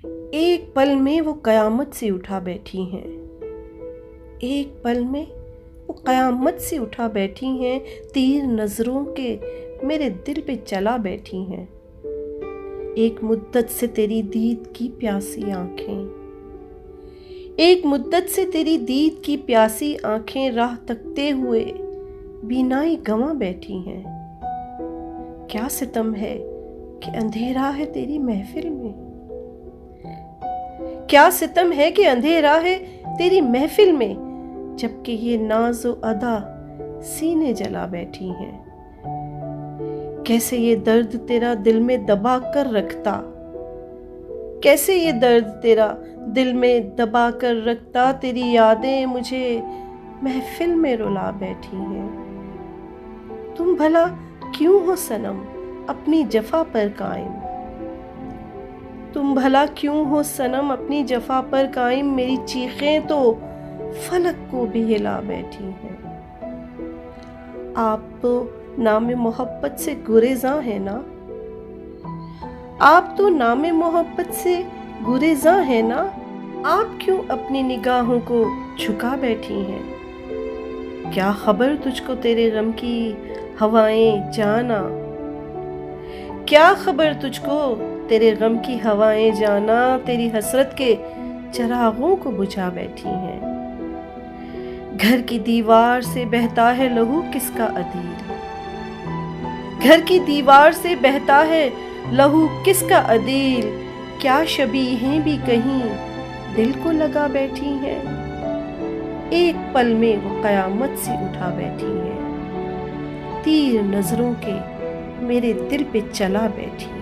ایک پل میں وہ قیامت سے اٹھا بیٹھی ہیں، ایک پل میں وہ قیامت سے اٹھا بیٹھی ہیں، تیر نظروں کے میرے دل پہ چلا بیٹھی ہیں۔ ایک مدت سے تیری دید کی پیاسی آنکھیں، ایک مدت سے تیری دید کی پیاسی آنکھیں راہ تکتے ہوئے بینائی گنوا بیٹھی ہیں۔ کیا ستم ہے کہ اندھیرا ہے تیری محفل میں، کیا ستم ہے کہ اندھیرا ہے تیری محفل میں، جبکہ یہ ناز و ادا سینے جلا بیٹھی ہیں۔ کیسے یہ درد تیرا دل میں دبا کر رکھتا، کیسے یہ درد تیرا دل میں دبا کر رکھتا، تیری یادیں مجھے محفل میں رلا بیٹھی ہیں۔ تم بھلا کیوں ہو صنم اپنی جفا پر قائم، تم بھلا کیوں ہو صنم اپنی جفا پر قائم، میری چیخیں تو فلک کو بھی ہلا بیٹھی ہیں۔ آپ تو نام محبت سے گریزاں ہیں نا، آپ تو نام محبت سے گریزاں ہیں نا، آپ کیوں اپنی نگاہوں کو جھکا بیٹھی ہیں؟ کیا خبر تجھ کو تیرے غم کی ہوائیں جانا، کیا خبر تجھ کو تیرے غم کی ہوائیں جانا، تیری حسرت کے چراغوں کو بجھا بیٹھی ہیں۔ گھر کی دیوار سے بہتا ہے لہو کس کا عدیل، گھر کی دیوار سے بہتا ہے لہو کس کا عدیل، کیا شبیہیں بھی کہیں دل کو لگا بیٹھی ہیں۔ ایک پل میں وہ قیامت سے اٹھا بیٹھی ہیں، تیر نظروں کے میرے دل پہ چلا بیٹھی ہیں۔